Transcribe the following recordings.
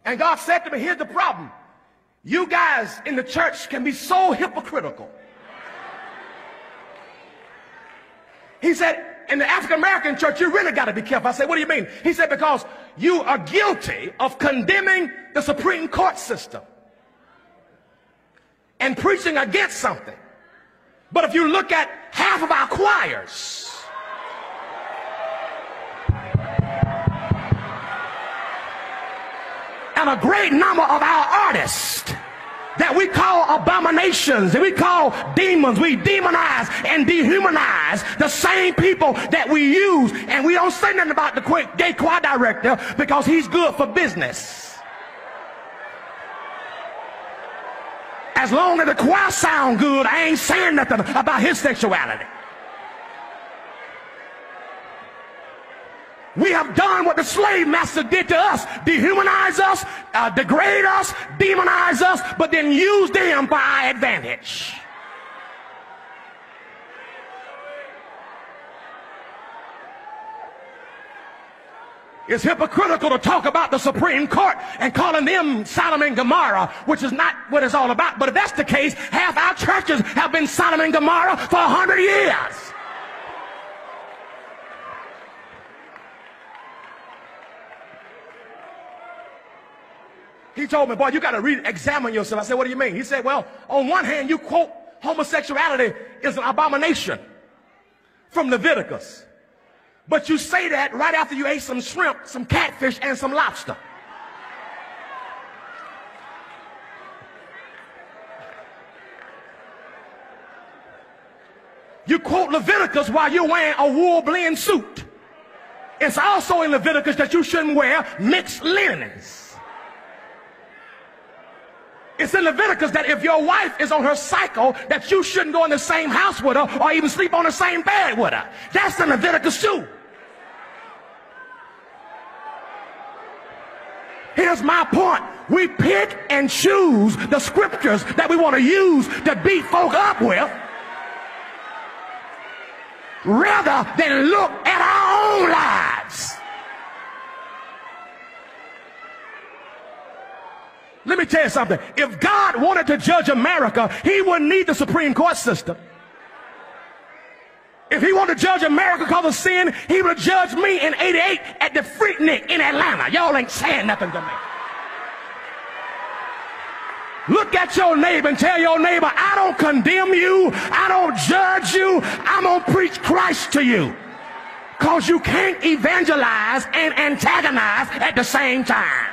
And God said to me, here's the problem. You guys in the church can be so hypocritical. He said, in the African-American church, you really got to be careful. I said, what do you mean? He said, because you are guilty of condemning the Supreme Court system and preaching against something. But if you look at half of our choirs, and a great number of our artists that we call abominations, that we call demons, we demonize and dehumanize the same people that we use, and we don't say nothing about the gay choir director because he's good for business. As long as the choir sound good, I ain't saying nothing about his sexuality. We have done what the slave master did to us: dehumanize us, degrade us, demonize us, but then use them for our advantage. It's hypocritical to talk about the Supreme Court and calling them Sodom and Gomorrah, which is not what it's all about. But if that's the case, half our churches have been Sodom and Gomorrah for 100 years. He told me, boy, you got to re-examine yourself. I said, what do you mean? He said, well, on one hand, you quote homosexuality is an abomination from Leviticus. But you say that right after you ate some shrimp, some catfish, and some lobster. You quote Leviticus while you're wearing a wool blend suit. It's also in Leviticus that you shouldn't wear mixed linens. It's in Leviticus that if your wife is on her cycle, that you shouldn't go in the same house with her or even sleep on the same bed with her. That's in Leviticus too. Here's my point. We pick and choose the scriptures that we want to use to beat folk up with, rather than look at our own lives. Let me tell you something. If God wanted to judge America, he wouldn't need the Supreme Court system. If he wanted to judge America because of sin, he would have judged me in '88 at the Freaknik in Atlanta. Y'all ain't saying nothing to me. Look at your neighbor and tell your neighbor, I don't condemn you. I don't judge you. I'm going to preach Christ to you. Because you can't evangelize and antagonize at the same time.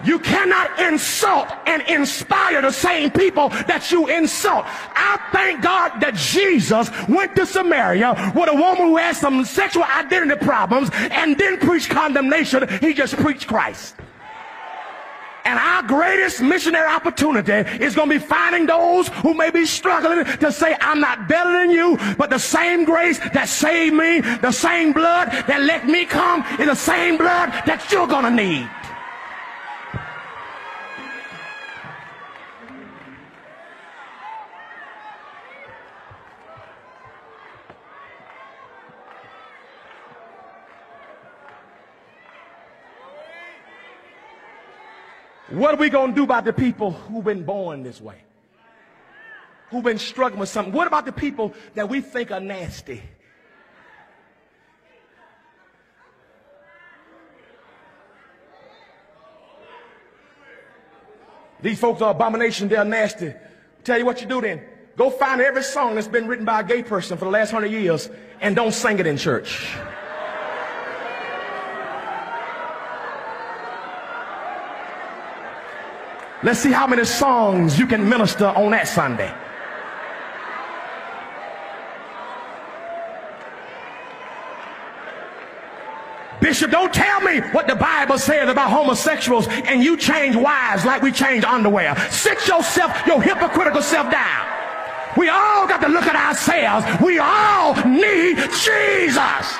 You cannot insult and inspire the same people that you insult. I thank God that Jesus went to Samaria with a woman who had some sexual identity problems and didn't preach condemnation. He just preached Christ. And our greatest missionary opportunity is going to be finding those who may be struggling to say, I'm not better than you, but the same grace that saved me, the same blood that let me come is the same blood that you're going to need. What are we going to do about the people who've been born this way? Who've been struggling with something? What about the people that we think are nasty? These folks are abomination, they're nasty. Tell you what you do then. Go find every song that's been written by a gay person for the last 100 years and don't sing it in church. Let's see how many songs you can minister on that Sunday. Bishop, don't tell me what the Bible says about homosexuals and you change wives like we change underwear. Sit yourself, your hypocritical self down. We all got to look at ourselves. We all need Jesus.